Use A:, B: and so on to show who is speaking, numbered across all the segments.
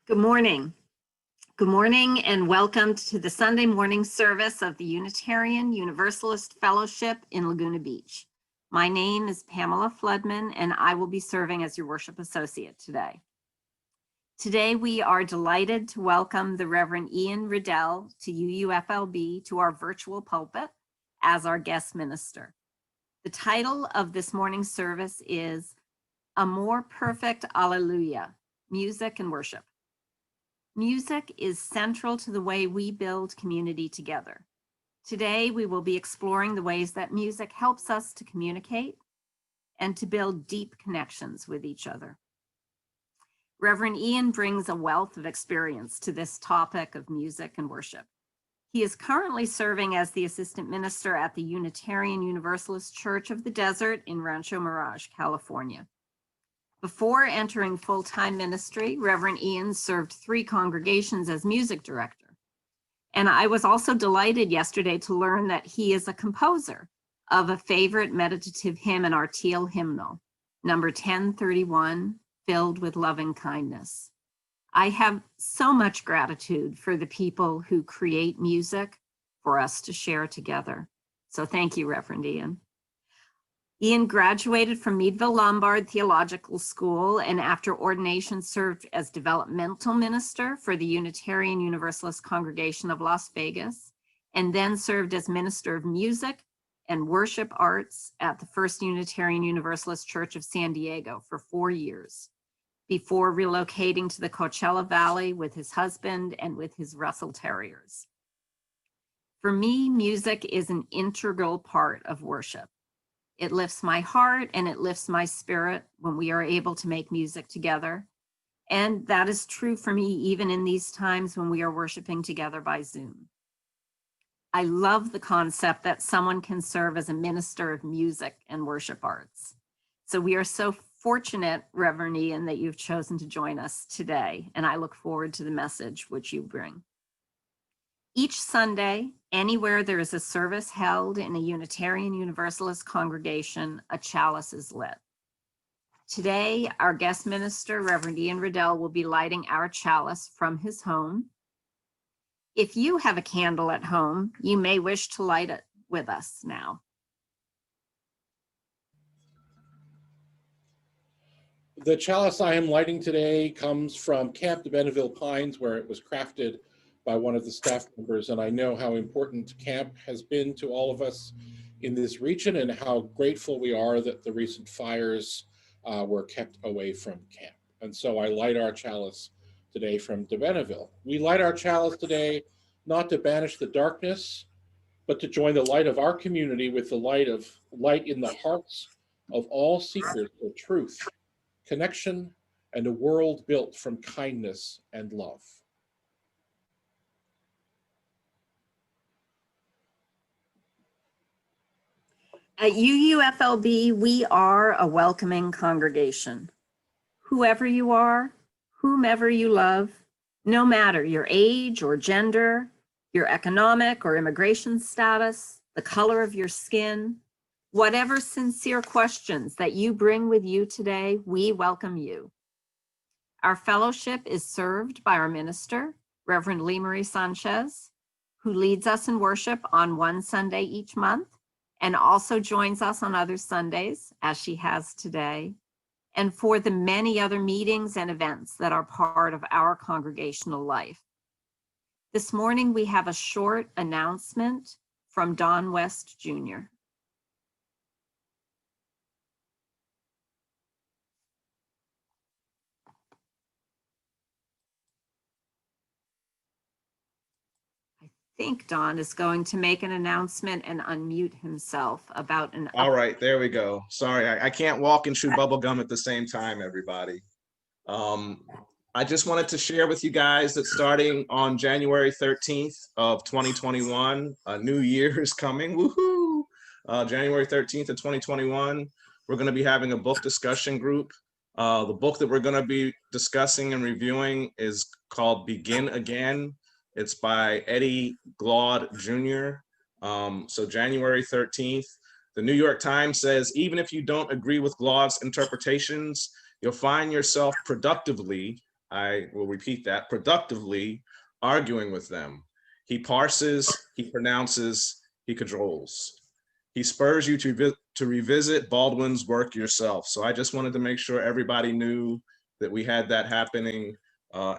A: Good morning. Good morning and welcome to the Sunday morning service of the Unitarian Universalist Fellowship in Laguna Beach. My name is Pamela Floodman and I will be serving as your worship associate today. Today we are delighted to welcome the Reverend Ian Riddell to UUFLB to our virtual pulpit as our guest minister. The title of this morning's service is A More Perfect Alleluia, Music and Worship. Music is central to the way we build community together. Today, we will be exploring the ways that music helps us to communicate and to build deep connections with each other. Reverend Ian brings a wealth of experience to this topic of music and worship. He is currently serving as the assistant minister at the Unitarian Universalist Church of the Desert in Rancho Mirage, California. Before entering full-time ministry, Reverend Ian served 3 congregations as music director. And I was also delighted yesterday to learn that he is a composer of a favorite meditative hymn in our teal hymnal, number 1031, Filled with Loving Kindness. I have so much gratitude for the people who create music for us to share together. So thank you, Reverend Ian. Ian graduated from Meadville Lombard Theological School and after ordination served as Developmental Minister for the Unitarian Universalist Congregation of Las Vegas, and then served as Minister of Music and Worship Arts at the First Unitarian Universalist Church of San Diego for 4 years, before relocating to the Coachella Valley with his husband and with his Russell Terriers. For me, music is an integral part of worship. It lifts my heart and it lifts my spirit when we are able to make music together. And that is true for me even in these times when we are worshiping together by Zoom. I love the concept that someone can serve as a minister of music and worship arts. So we are so fortunate, Reverend Ian, that you've chosen to join us today, and I look forward to the message which you bring. Each Sunday, anywhere there is a service held in a Unitarian Universalist congregation, a chalice is lit. Today, our guest minister, Reverend Ian Riddell, will be lighting our chalice from his home. If you have a candle at home, you may wish to light it with us now.
B: The chalice I am lighting today comes from Camp de Benneville Pines, where it was crafted by one of the staff members, and I know how important camp has been to all of us in this region and how grateful we are that the recent fires were kept away from camp. And so I light our chalice today from de Benneville. We light our chalice today not to banish the darkness, but to join the light of our community with the light in the hearts of all seekers for truth, connection, and a world built from kindness and love.
A: At UUFLB, we are a welcoming congregation. Whoever you are, whomever you love, no matter your age or gender, your economic or immigration status, the color of your skin, whatever sincere questions that you bring with you today, we welcome you. Our fellowship is served by our minister, Reverend Lee Marie Sanchez, who leads us in worship on one Sunday each month, and also joins us on other Sundays, as she has today, and for the many other meetings and events that are part of our congregational life. This morning, we have a short announcement from Don West, Jr. I think Don is going to make an announcement and unmute himself about an.
C: All right, there we go. Sorry, I can't walk and chew bubble gum at the same time, everybody. I just wanted to share with you guys that starting on January 13th of 2021, a new year is coming, woohoo! January 13th of 2021, we're gonna be having a book discussion group. The book that we're gonna be discussing and reviewing is called Begin Again. It's by Eddie Glaude Jr. So January 13th, the New York Times says, even if you don't agree with Glaude's interpretations, you'll find yourself productively I will repeat that, productively arguing with them. He parses, he pronounces, he cajoles. He spurs you to revisit Baldwin's work yourself. So I just wanted to make sure everybody knew that we had that happening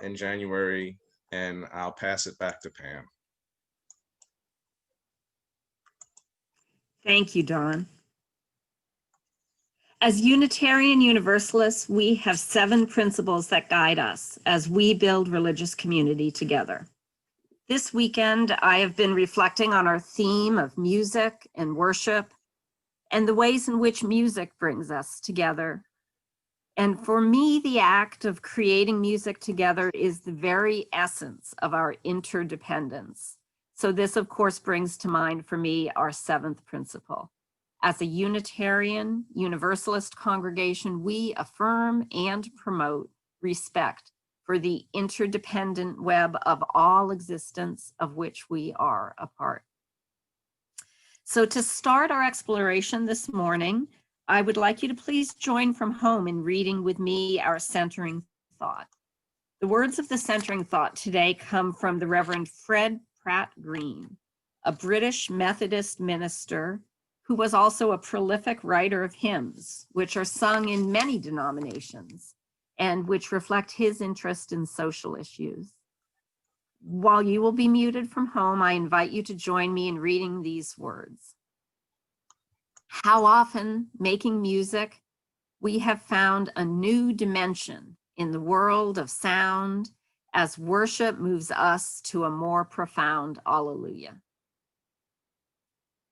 C: in January, and I'll pass it back to Pam.
A: Thank you, Don. As Unitarian Universalists, we have 7 principles that guide us as we build religious community together. This weekend, I have been reflecting on our theme of music and worship and the ways in which music brings us together. And for me, the act of creating music together is the very essence of our interdependence. So this, of course, brings to mind for me our 7th principle. As a Unitarian Universalist congregation, we affirm and promote respect for the interdependent web of all existence of which we are a part. So to start our exploration this morning, I would like you to please join from home in reading with me our centering thought. The words of the centering thought today come from the Reverend Fred Pratt Green, a British Methodist minister who was also a prolific writer of hymns, which are sung in many denominations and which reflect his interest in social issues. While you will be muted from home, I invite you to join me in reading these words. How often, making music, we have found a new dimension in the world of sound as worship moves us to a more profound Alleluia.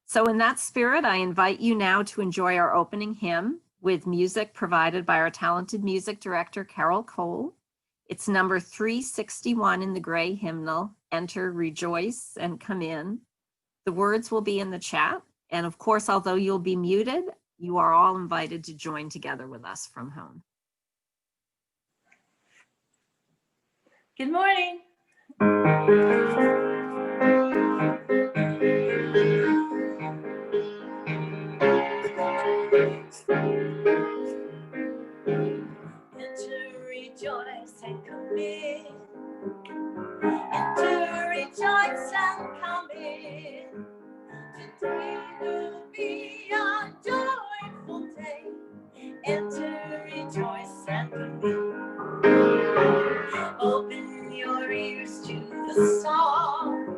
A: So in that spirit, I invite you now to enjoy our opening hymn with music provided by our talented music director, Carol Cole. It's number 361 in the gray hymnal, Enter, Rejoice, and Come In. The words will be in the chat. And of course, although you'll be muted, you are all invited to join together with us from home.
D: Good morning. Enter, rejoice, and come in. Enter, rejoice, and come in. Today will be a joyful day. Enter, rejoice, and come in. Open your ears to the song.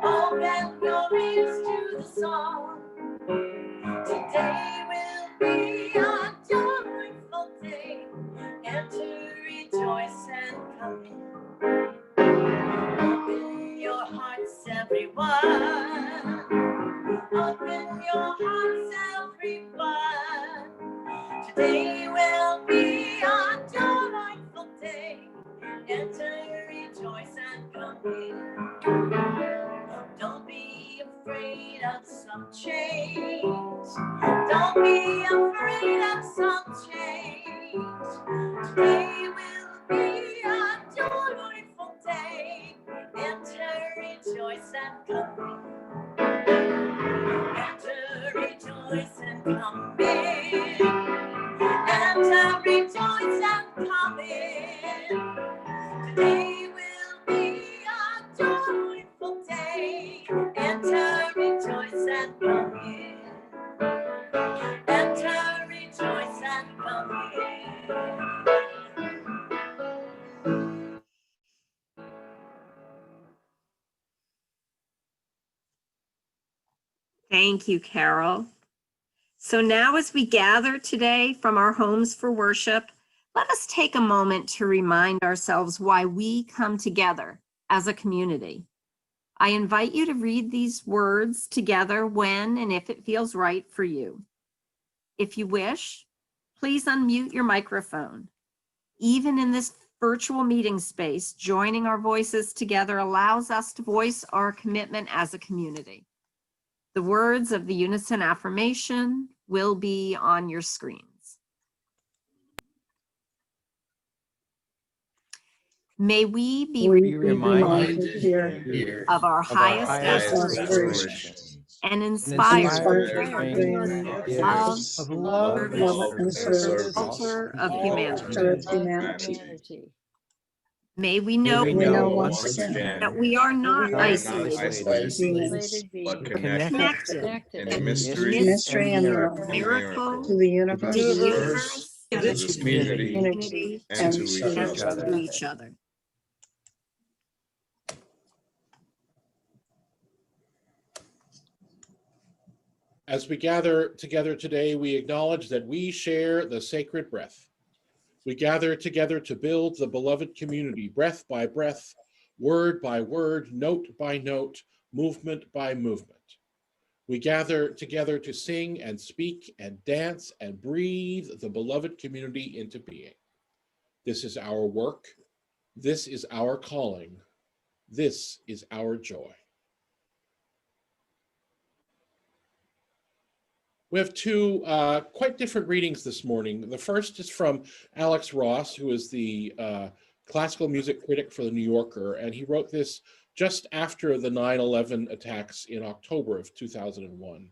D: Open your ears to the song. Today will be a joyful day. Enter, rejoice, and come in. Open your hearts, everyone. Open your hearts, everyone. Today will be a joyful day. Enter, rejoice, and come in. Don't be afraid of some change. Don't be afraid of some change. Today will be a joyful day. Enter, rejoice, and come in. Enter, rejoice, and come in. Enter, rejoice, and come in. Today will be a joyful day. Enter, rejoice, and come in. Enter, rejoice, and come in.
A: Thank you, Carol. So now as we gather today from our homes for worship, let us take a moment to remind ourselves why we come together as a community. I invite you to read these words together when and if it feels right for you. If you wish, please unmute your microphone. Even in this virtual meeting space, joining our voices together allows us to voice our commitment as a community. The words of the unison affirmation will be on your screens. May we be
E: reminded here
A: of our highest aspirations
E: aspirations
A: and inspired
E: of love
A: and
E: and service,
A: culture of
E: all
A: humanity.
E: culture of humanity.
A: May we know
E: we
C: know
E: once
C: once
E: again
C: again
A: that we are not
E: we are
A: isolated,
C: isolated, but connected
A: connected
C: in
E: mystery
C: mystery
E: and
C: and
A: miracle,
E: to the
A: to the
E: universe,
A: universe,
C: to this community,
A: community,
C: and to each
A: and
C: other.
A: to each other.
B: As we gather together today, we acknowledge that we share the sacred breath. We gather together to build the beloved community, breath by breath, word by word, note by note, movement by movement. We gather together to sing and speak and dance and breathe the beloved community into being. This is our work. This is our calling. This is our joy. We have two quite different readings this morning. The first is from Alex Ross, who is the classical music critic for The New Yorker, and he wrote this just after the 9/11 attacks in October of 2001.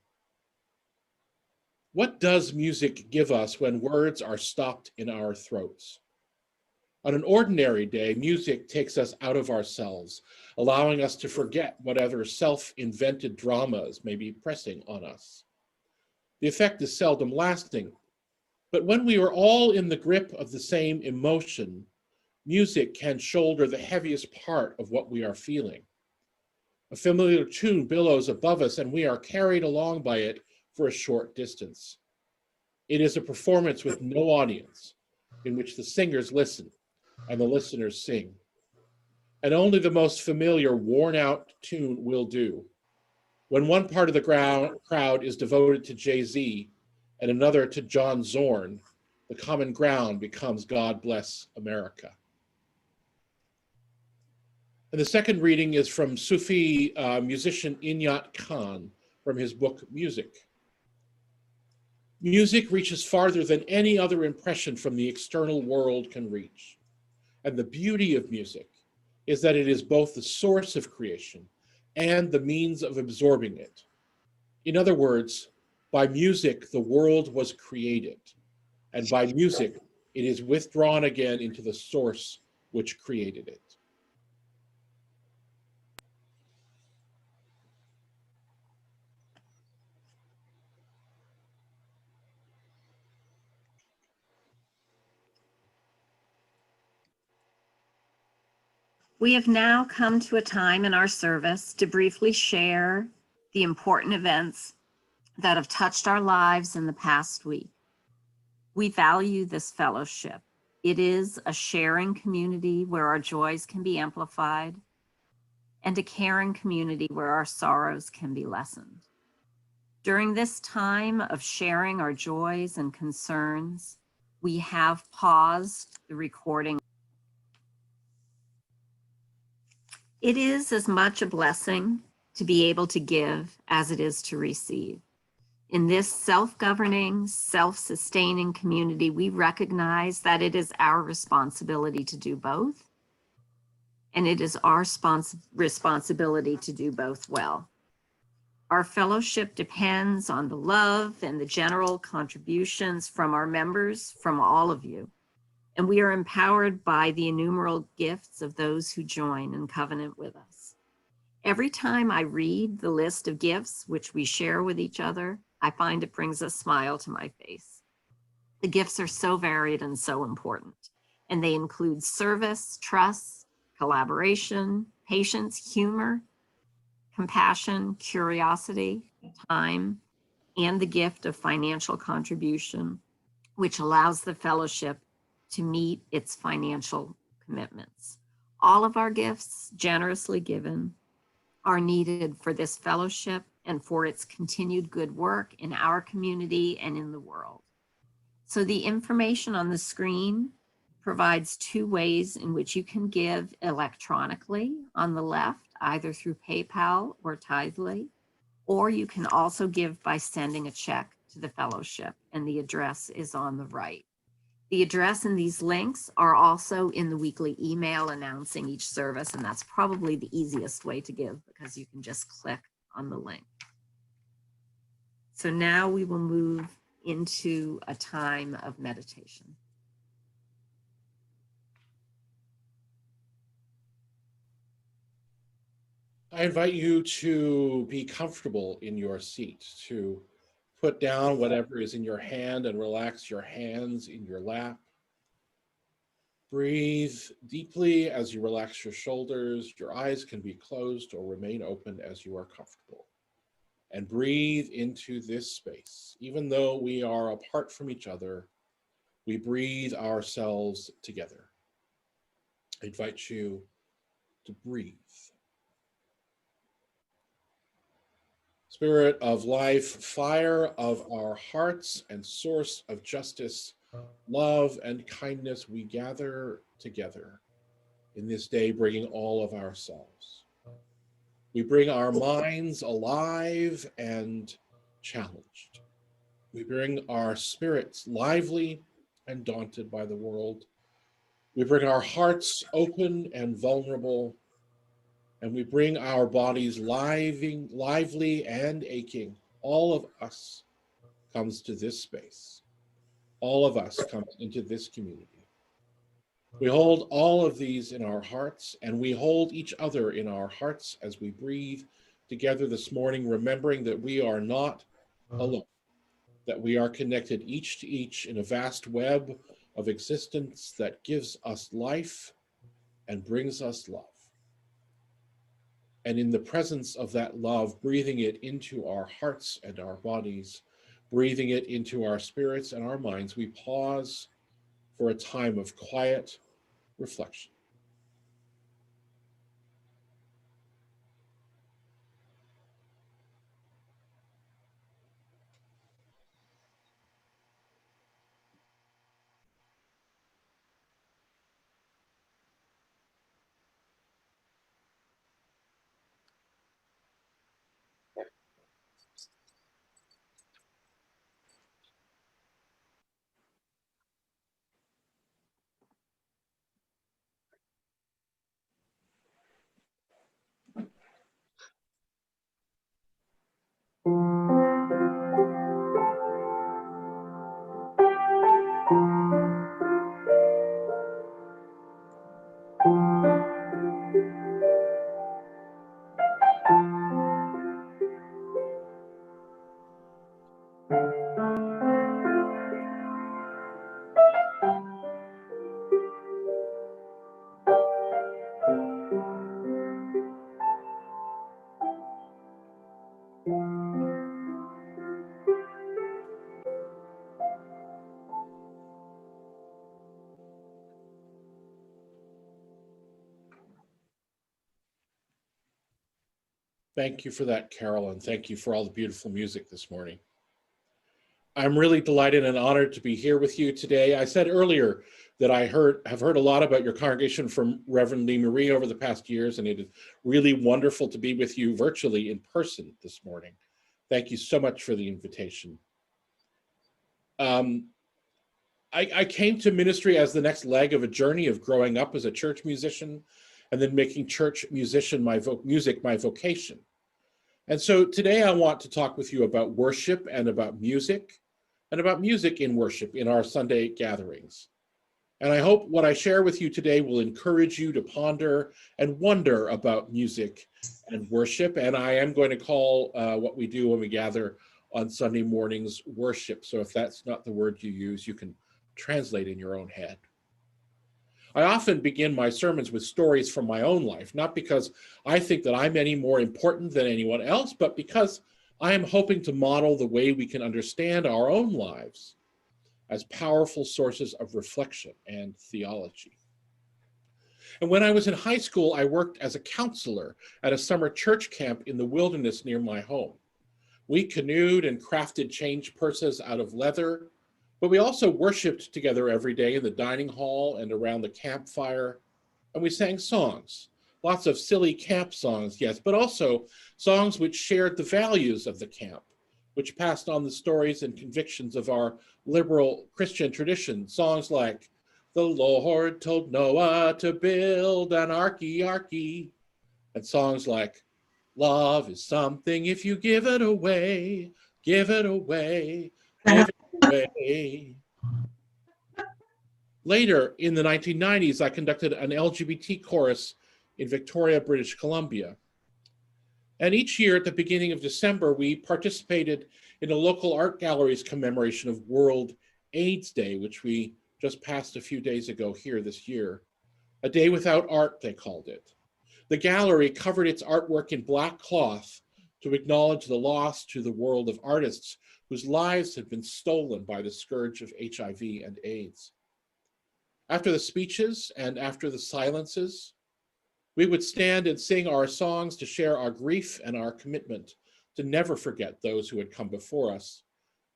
B: What does music give us when words are stopped in our throats? On an ordinary day, music takes us out of ourselves, allowing us to forget whatever self-invented dramas may be pressing on us. The effect is seldom lasting, but when we are all in the grip of the same emotion, music can shoulder the heaviest part of what we are feeling. A familiar tune billows above us and we are carried along by it for a short distance. It is a performance with no audience, in which the singers listen and the listeners sing. And only the most familiar, worn-out tune will do. When one part of the crowd is devoted to Jay-Z and another to John Zorn, the common ground becomes God Bless America. And the second reading is from Sufi musician Inyat Khan from his book, Music. Music reaches farther than any other impression from the external world can reach. And the beauty of music is that it is both the source of creation and the means of absorbing it. In other words, by music, the world was created, and by music, it is withdrawn again into the source which created it.
A: We have now come to a time in our service to briefly share the important events that have touched our lives in the past week. We value this fellowship. It is a sharing community where our joys can be amplified, and a caring community where our sorrows can be lessened. During this time of sharing our joys and concerns, we have paused the recording. It is as much a blessing to be able to give as it is to receive. In this self-governing, self-sustaining community, we recognize that it is our responsibility to do both, and it is our responsibility to do both well. Our fellowship depends on the love and the general contributions from our members, from all of you. And we are empowered by the innumerable gifts of those who join in covenant with us. Every time I read the list of gifts which we share with each other, I find it brings a smile to my face. The gifts are so varied and so important, and they include service, trust, collaboration, patience, humor, compassion, curiosity, time, and the gift of financial contribution, which allows the fellowship to meet its financial commitments. All of our gifts, generously given, are needed for this fellowship and for its continued good work in our community and in the world. So the information on the screen provides two ways in which you can give electronically on the left, either through PayPal or Tithely, or you can also give by sending a check to the fellowship, and the address is on the right. The address and these links are also in the weekly email announcing each service, and that's probably the easiest way to give because you can just click on the link. So now we will move into a time of meditation.
B: I invite you to be comfortable in your seat, to put down whatever is in your hand and relax your hands in your lap. Breathe deeply as you relax your shoulders. Your eyes can be closed or remain open as you are comfortable. And breathe into this space. Even though we are apart from each other, we breathe ourselves together. I invite you to breathe. Spirit of life, fire of our hearts and source of justice, love and kindness, we gather together in this day, bringing all of ourselves. We bring our minds alive and challenged. We bring our spirits lively and daunted by the world. We bring our hearts open and vulnerable, and we bring our bodies lively and aching. All of us comes to this space. All of us comes into this community. We hold all of these in our hearts, and we hold each other in our hearts as we breathe together this morning, remembering that we are not alone, that we are connected each to each in a vast web of existence that gives us life and brings us love. And in the presence of that love, breathing it into our hearts and our bodies, breathing it into our spirits and our minds, we pause for a time of quiet reflection. Thank you for that, Carol, and thank you for all the beautiful music this morning. I'm really delighted and honored to be here with you today. I said earlier that I have heard a lot about your congregation from Reverend Lee Marie over the past years, and it is really wonderful to be with you virtually in person this morning. Thank you so much for the invitation. I came to ministry as the next leg of a journey of growing up as a church musician and then making church music my vocation. And so today I want to talk with you about worship and about music in worship in our Sunday gatherings. And I hope what I share with you today will encourage you to ponder and wonder about music and worship. And I am going to call what we do when we gather on Sunday mornings worship. So if that's not the word you use, you can translate in your own head. I often begin my sermons with stories from my own life, not because I think that I'm any more important than anyone else, but because I am hoping to model the way we can understand our own lives as powerful sources of reflection and theology. And when I was in high school, I worked as a counselor at a summer church camp in the wilderness near my home. We canoed and crafted change purses out of leather, but we also worshiped together every day in the dining hall and around the campfire, and we sang songs, lots of silly camp songs, yes, but also songs which shared the values of the camp, which passed on the stories and convictions of our liberal Christian tradition, songs like, "The Lord told Noah to build an arky," and songs like, "Love is something if you give it away, give it away, give it away." Later, in the 1990s, I conducted an LGBT chorus in Victoria, British Columbia. And each year at the beginning of December, we participated in a local art gallery's commemoration of World AIDS Day, which we just passed a few days ago here this year. A day without art, they called it. The gallery covered its artwork in black cloth to acknowledge the loss to the world of artists whose lives had been stolen by the scourge of HIV and AIDS. After the speeches and after the silences, we would stand and sing our songs to share our grief and our commitment to never forget those who had come before us,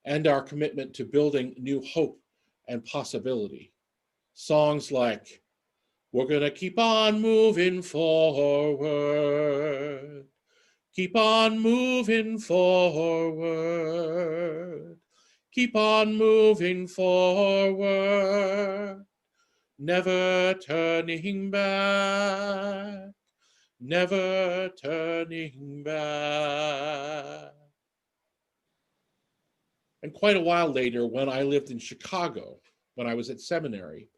B: and our commitment to building new hope and possibility. Songs like, "We're gonna keep on moving forward, keep on moving forward, keep on moving forward, never turning back, never turning back." And quite a while later, when I lived in Chicago, when I was at seminary,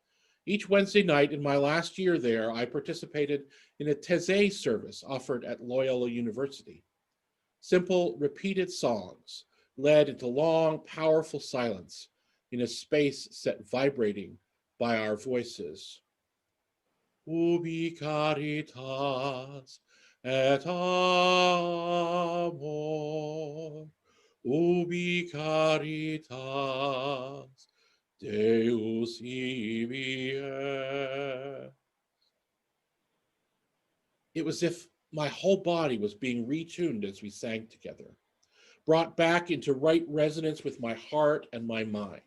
B: each Wednesday night in my last year there, I participated in a Taizé service offered at Loyola University. Simple, repeated songs led into long, powerful silence in a space set vibrating by our voices. Ubi caritas et amor, ubi caritas Deus ibi est. It was as if my whole body was being retuned as we sang together, brought back into right resonance with my heart and my mind.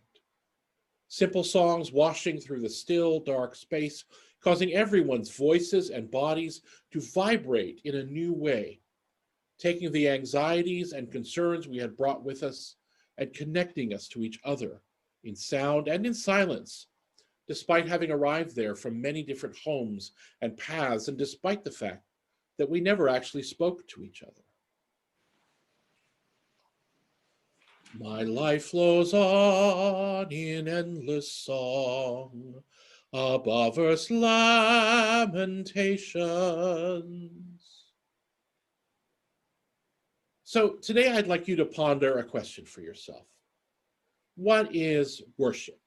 B: Simple songs washing through the still, dark space, causing everyone's voices and bodies to vibrate in a new way, taking the anxieties and concerns we had brought with us and connecting us to each other in sound and in silence, despite having arrived there from many different homes and paths, and despite the fact that we never actually spoke to each other. My life flows on in endless song, above earth's lamentations. So today I'd like you to ponder a question for yourself. What is worship?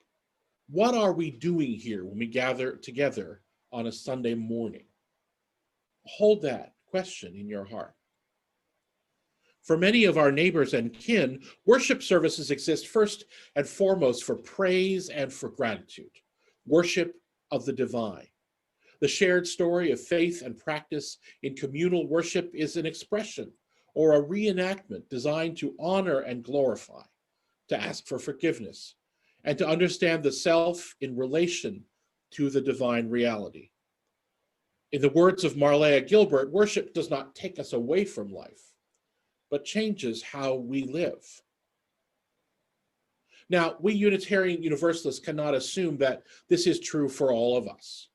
B: What are we doing here when we gather together on a Sunday morning? Hold that question in your heart. For many of our neighbors and kin, worship services exist first and foremost for praise and for gratitude, worship of the divine. The shared story of faith and practice in communal worship is an expression or a reenactment designed to honor and glorify, to ask for forgiveness, and to understand the self in relation to the divine reality. In the words of Marlea Gilbert, worship does not take us away from life, but changes how we live. Now, we Unitarian Universalists cannot assume that this is true for all of us.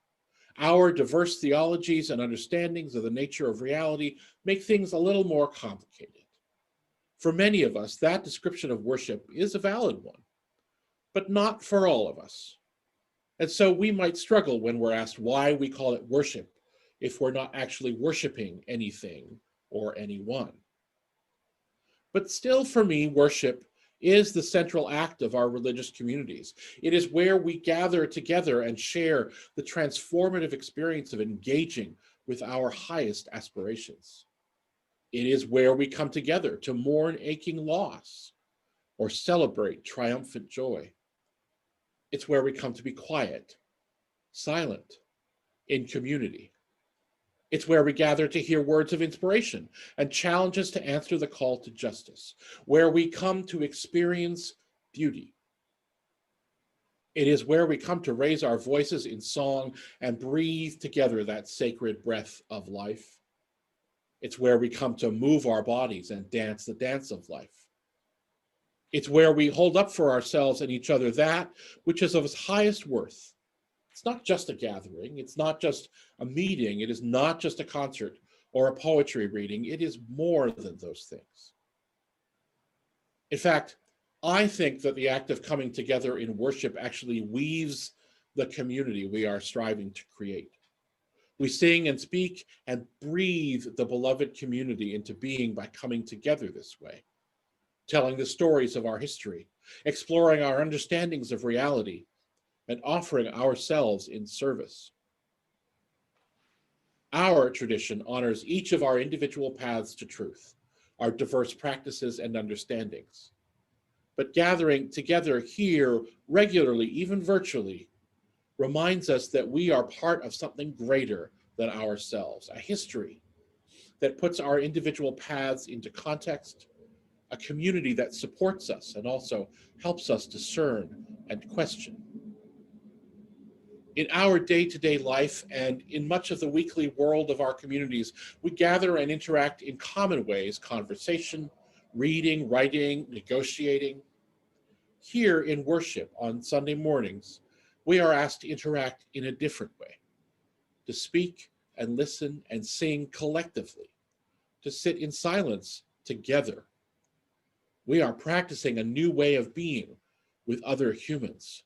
B: Our diverse theologies and understandings of the nature of reality make things a little more complicated. For many of us, that description of worship is a valid one, but not for all of us. And so we might struggle when we're asked why we call it worship if we're not actually worshiping anything or anyone. But still, for me, worship is the central act of our religious communities. It is where we gather together and share the transformative experience of engaging with our highest aspirations. It is where we come together to mourn aching loss or celebrate triumphant joy. It's where we come to be quiet, silent, in community. It's where we gather to hear words of inspiration and challenges to answer the call to justice, where we come to experience beauty. It is where we come to raise our voices in song and breathe together that sacred breath of life. It's where we come to move our bodies and dance the dance of life. It's where we hold up for ourselves and each other that which is of its highest worth. It's not just a gathering. It's not just a meeting. It is not just a concert or a poetry reading. It is more than those things. In fact, I think that the act of coming together in worship actually weaves the community we are striving to create. We sing and speak and breathe the beloved community into being by coming together this way, telling the stories of our history, exploring our understandings of reality, and offering ourselves in service. Our tradition honors each of our individual paths to truth, our diverse practices and understandings. But gathering together here regularly, even virtually, reminds us that we are part of something greater than ourselves, a history that puts our individual paths into context, a community that supports us and also helps us discern and question. In our day-to-day life and in much of the weekly world of our communities, we gather and interact in common ways: conversation, reading, writing, negotiating. Here in worship on Sunday mornings, we are asked to interact in a different way, to speak and listen and sing collectively, to sit in silence together. We are practicing a new way of being with other humans.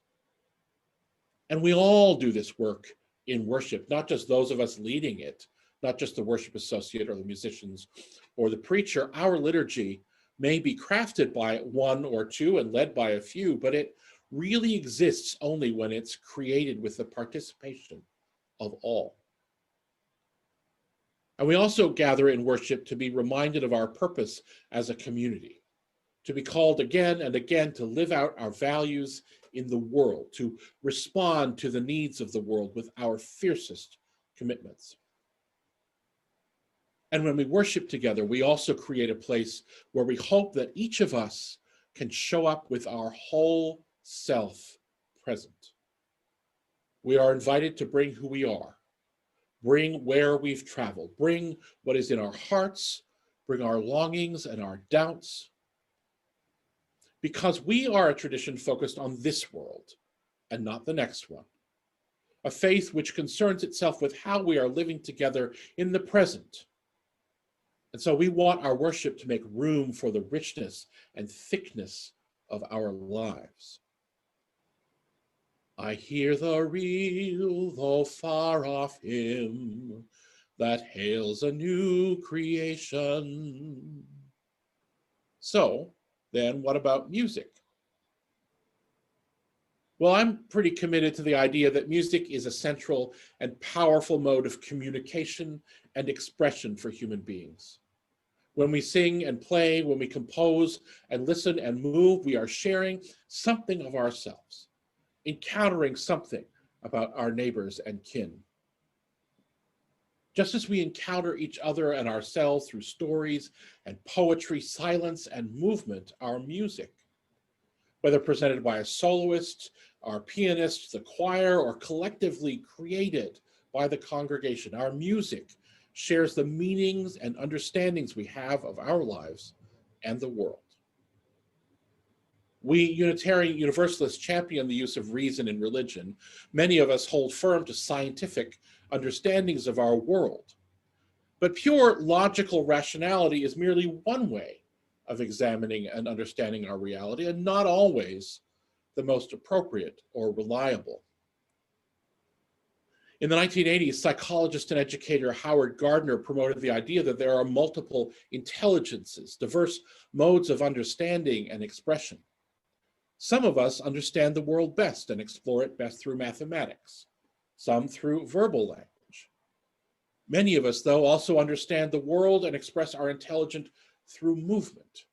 B: And we all do this work in worship, not just those of us leading it, not just the worship associate or the musicians or the preacher. Our liturgy may be crafted by one or two and led by a few, but it really exists only when it's created with the participation of all. And we also gather in worship to be reminded of our purpose as a community, to be called again and again to live out our values in the world, to respond to the needs of the world with our fiercest commitments. And when we worship together, we also create a place where we hope that each of us can show up with our whole self present. We are invited to bring who we are, bring where we've traveled, bring what is in our hearts, bring our longings and our doubts, because we are a tradition focused on this world and not the next one. A faith which concerns itself with how we are living together in the present. And so we want our worship to make room for the richness and thickness of our lives. I hear the real, though far off hymn that hails a new creation. So, then what about music? Well, I'm pretty committed to the idea that music is a central and powerful mode of communication and expression for human beings. When we sing and play, when we compose and listen and move, we are sharing something of ourselves, encountering something about our neighbors and kin. Just as we encounter each other and ourselves through stories and poetry, silence and movement, our music, whether presented by a soloist, our pianist, the choir, or collectively created by the congregation, our music shares the meanings and understandings we have of our lives and the world. We Unitarian Universalists champion the use of reason in religion. Many of us hold firm to scientific understandings of our world. But pure logical rationality is merely one way of examining and understanding our reality, and not always the most appropriate or reliable. In the 1980s, psychologist and educator Howard Gardner promoted the idea that there are multiple intelligences, diverse modes of understanding and expression. Some of us understand the world best and explore it best through mathematics, some through verbal language. Many of us, though, also understand the world and express our intelligence through movement.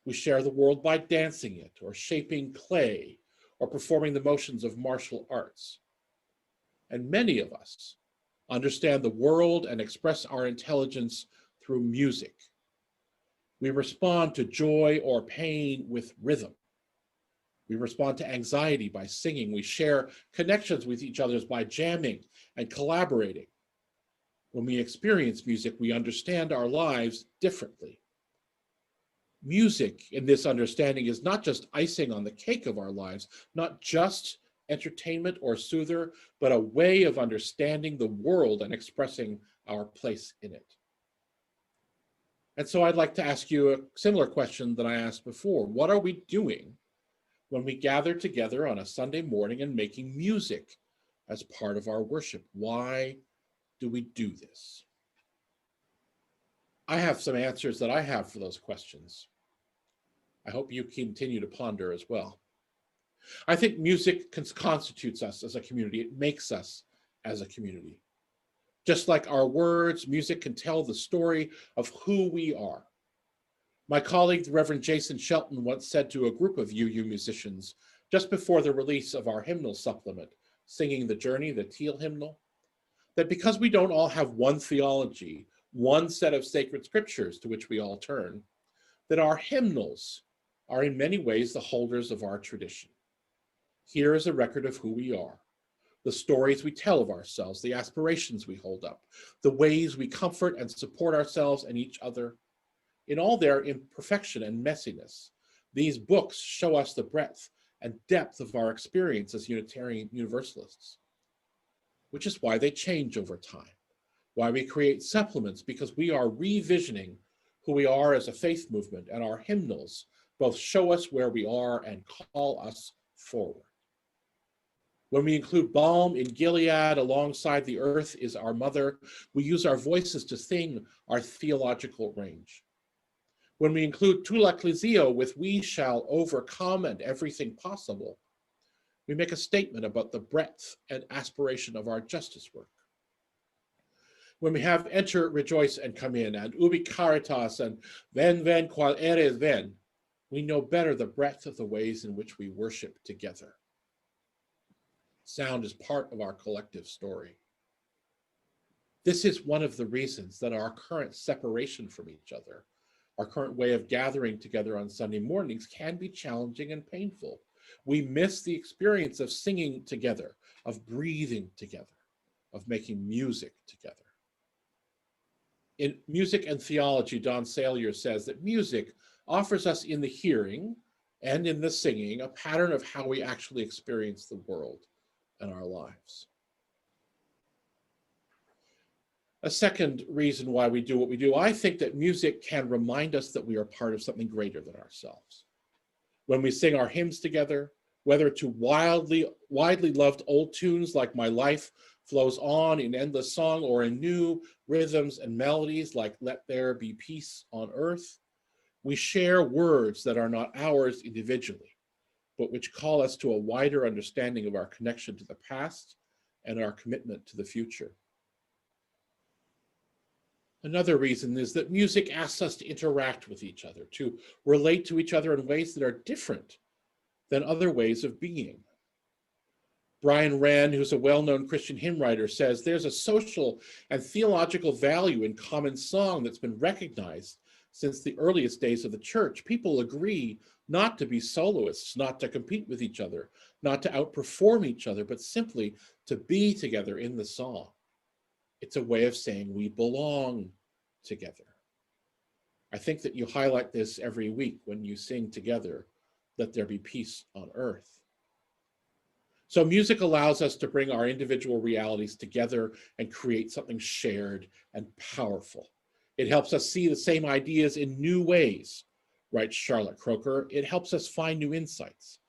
B: We share the world by dancing it, or shaping clay, or performing the motions of martial arts. And many of us understand the world and express our intelligence through music. We respond to joy or pain with rhythm. We respond to anxiety by singing. We share connections with each other by jamming and collaborating. When we experience music, we understand our lives differently. Music, in this understanding, is not just icing on the cake of our lives, not just entertainment or soother, but a way of understanding the world and expressing our place in it. And so I'd like to ask you a similar question that I asked before. What are we doing when we gather together on a Sunday morning and making music as part of our worship? Why do we do this? I have some answers that I have for those questions. I hope you continue to ponder as well. I think music constitutes us as a community. It makes us as a community. Just like our words, music can tell the story of who we are. My colleague, the Reverend Jason Shelton, once said to a group of UU musicians just before the release of our hymnal supplement, Singing the Journey, the Teal hymnal, that because we don't all have one theology, one set of sacred scriptures to which we all turn, that our hymnals are in many ways the holders of our tradition. Here is a record of who we are, the stories we tell of ourselves, the aspirations we hold up, the ways we comfort and support ourselves and each other. In all their imperfection and messiness, these books show us the breadth and depth of our experience as Unitarian Universalists, which is why they change over time, why we create supplements, because we are revisioning who we are as a faith movement, and our hymnals both show us where we are and call us forward. When we include balm in Gilead alongside the earth is our mother, we use our voices to sing our theological range. When we include Tula Ecclesio with we shall overcome and everything possible, we make a statement about the breadth and aspiration of our justice work. When we have enter, rejoice, and come in, and ubi caritas, and ven qual eres ven, we know better the breadth of the ways in which we worship together. Sound is part of our collective story. This is one of the reasons that our current separation from each other, our current way of gathering together on Sunday mornings, can be challenging and painful. We miss the experience of singing together, of breathing together, of making music together. In Music and Theology, Don Salier says that music offers us in the hearing and in the singing a pattern of how we actually experience the world and our lives. A second reason why we do what we do, I think that music can remind us that we are part of something greater than ourselves. When we sing our hymns together, whether to widely loved old tunes like My Life Flows On in Endless Song, or in new rhythms and melodies like Let There Be Peace on Earth, we share words that are not ours individually, but which call us to a wider understanding of our connection to the past and our commitment to the future. Another reason is that music asks us to interact with each other, to relate to each other in ways that are different than other ways of being. Brian Rand, who's a well-known Christian hymn writer, says there's a social and theological value in common song that's been recognized since the earliest days of the church. People agree not to be soloists, not to compete with each other, not to outperform each other, but simply to be together in the song. It's a way of saying we belong together. I think that you highlight this every week when you sing together, Let There Be Peace on Earth. So music allows us to bring our individual realities together and create something shared and powerful. It helps us see the same ideas in new ways, writes Charlotte Croker. It helps us find new insights,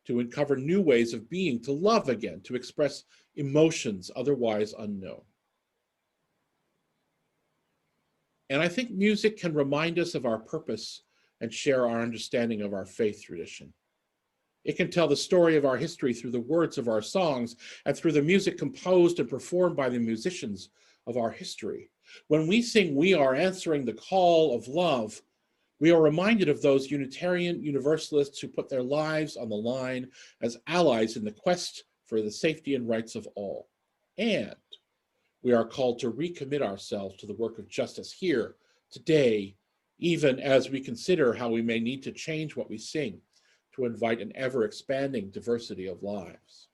B: to uncover new ways of being, to love again, to express emotions otherwise unknown. And I think music can remind us of our purpose and share our understanding of our faith tradition. It can tell the story of our history through the words of our songs and through the music composed and performed by the musicians of our history. When we sing, we are answering the call of love. We are reminded of those Unitarian Universalists who put their lives on the line as allies in the quest for the safety and rights of all. And we are called to recommit ourselves to the work of justice here, today, even as we consider how we may need to change what we sing to invite an ever-expanding diversity of lives.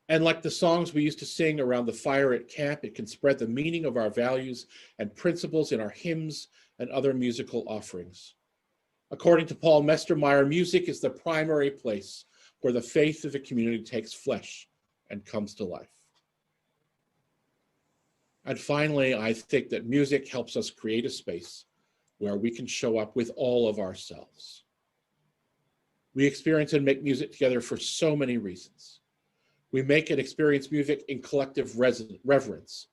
B: And like the songs we used to sing around the fire at camp, it can spread the meaning of our values and principles in our hymns and other musical offerings. According to Paul Mestermeyer, music is the primary place where the faith of a community takes flesh and comes to life. And finally, I think that music helps us create a space where we can show up with all of ourselves. We experience and make music together for so many reasons. We make and experience music in collective reverence.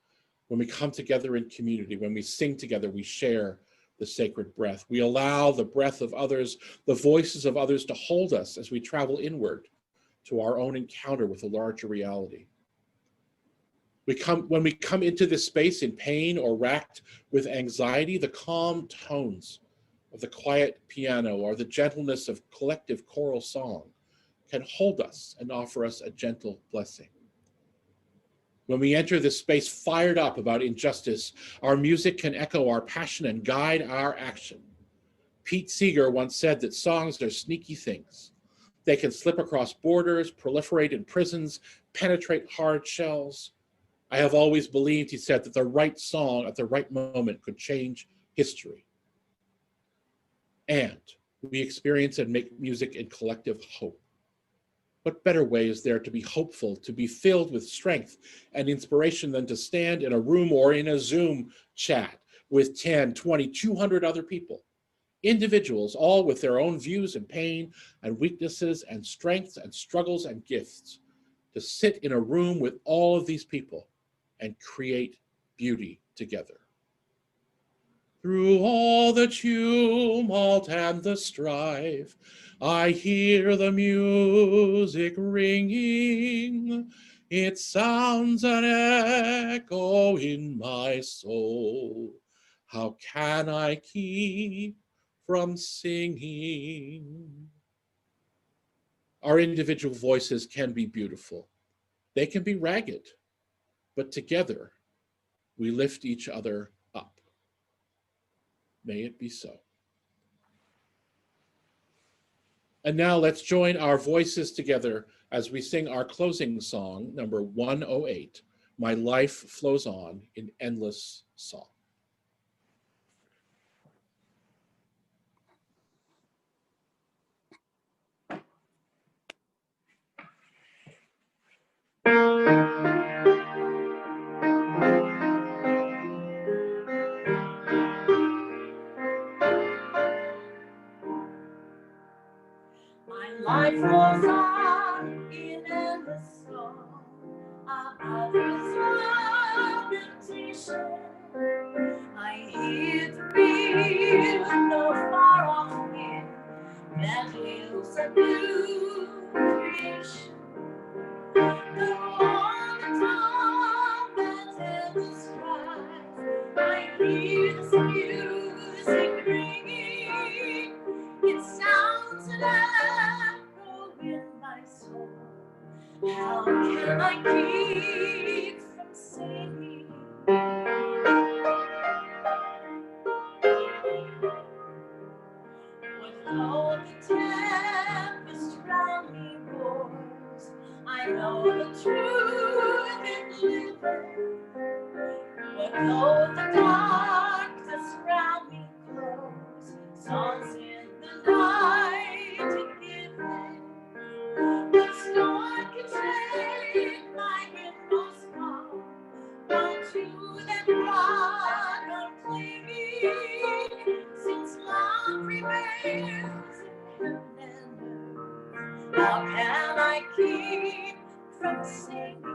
B: When we come together in community, when we sing together, we share the sacred breath. We allow the breath of others, the voices of others to hold us as we travel inward to our own encounter with a larger reality. When we come into this space in pain or racked with anxiety, the calm tones of the quiet piano or the gentleness of collective choral song can hold us and offer us a gentle blessing. When we enter this space fired up about injustice, our music can echo our passion and guide our action. Pete Seeger once said that songs are sneaky things. They can slip across borders, proliferate in prisons, penetrate hard shells. I have always believed, he said, that the right song at the right moment could change history. And we experience and make music in collective hope. What better way is there to be hopeful, to be filled with strength and inspiration than to stand in a room or in a Zoom chat with 10, 20, 200 other people, individuals, all with their own views and pain and weaknesses and strengths and struggles and gifts, to sit in a room with all of these people and create beauty together. Through all the tumult and the strife, I hear the music ringing. It sounds an echo in my soul. How can I keep from singing? Our individual voices can be beautiful. They can be ragged, but together we lift each other up. May it be so. And now let's join our voices together as we sing our closing song, number 108, My Life Flows On in Endless Song.
D: Life goes on in endless song about His reputation. I hear the real, no far off wind that hails a new creation. The one top that endless skies, I hear this music ringing. It sounds an echo in my soul. How can I keep from singing? When all the tempest round me roars, I know the truth is living. But though the darkness round me grows, songs in the night to give me. The storm can take my inmost calm, while to them rock I'm clinging, since love prevails in heaven and earth. How can I keep from singing?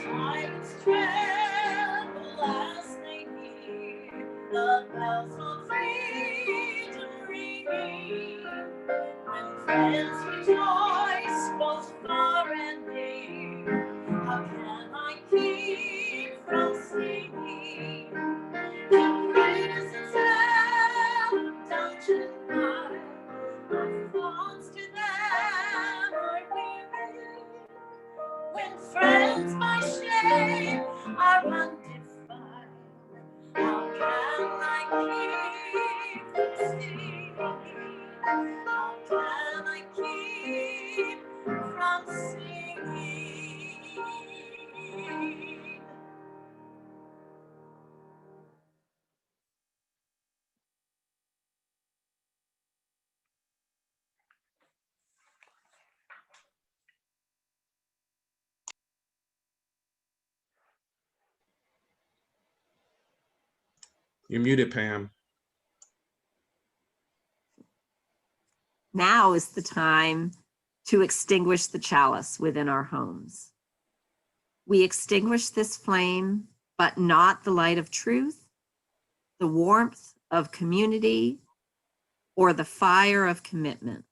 D: Tyrants tremble as they hear the bells of freedom ringing. When friends rejoice both far and near, how can I keep from singing? The prisons held, dungeon wide, my thoughts to them are giving. When friends by shame are undefined, how can I keep from singing? How can I keep from singing?
C: You're muted, Pam.
A: Now is the time to extinguish the chalice within our homes. We extinguish this flame, but not the light of truth, the warmth of community, or the fire of commitment.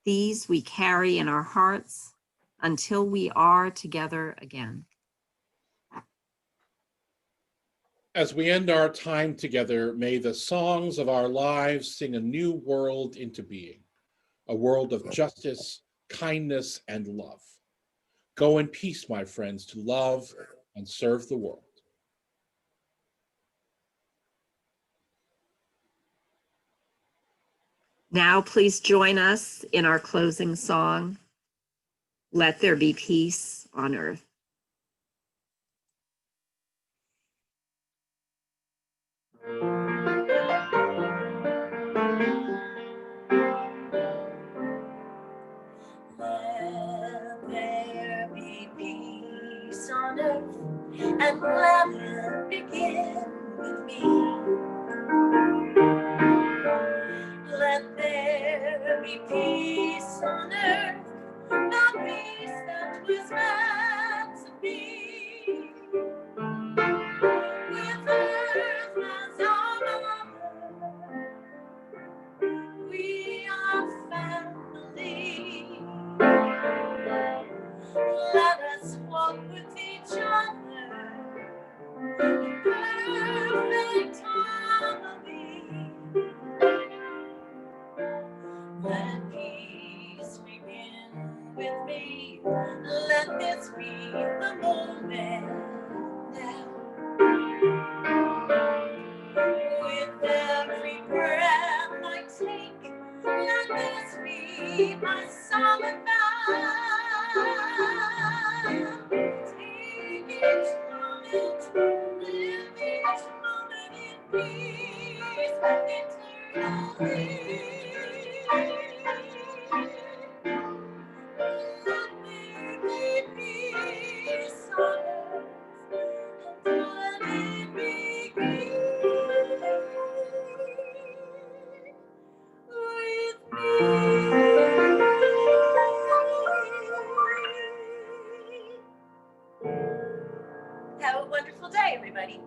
A: These we carry in our hearts until we are together again.
B: As we end our time together, may the songs of our lives sing a new world into being, a world of justice, kindness, and love. Go in peace, my friends, to love and serve the world.
A: Now, please join us in our closing song, Let There Be Peace on Earth.
D: Let there be peace on earth, and let it begin with me. Let there be peace on earth, the peace that was meant to be. With earth as our mother, we are family. Let us walk with each other in perfect harmony. Let peace begin with me. Let this be the moment now. With every breath I take, let this be my solid vow. Take each moment, live each moment in peace, eternally. Let there be peace on earth, and let it begin with me. Have a wonderful day, everybody.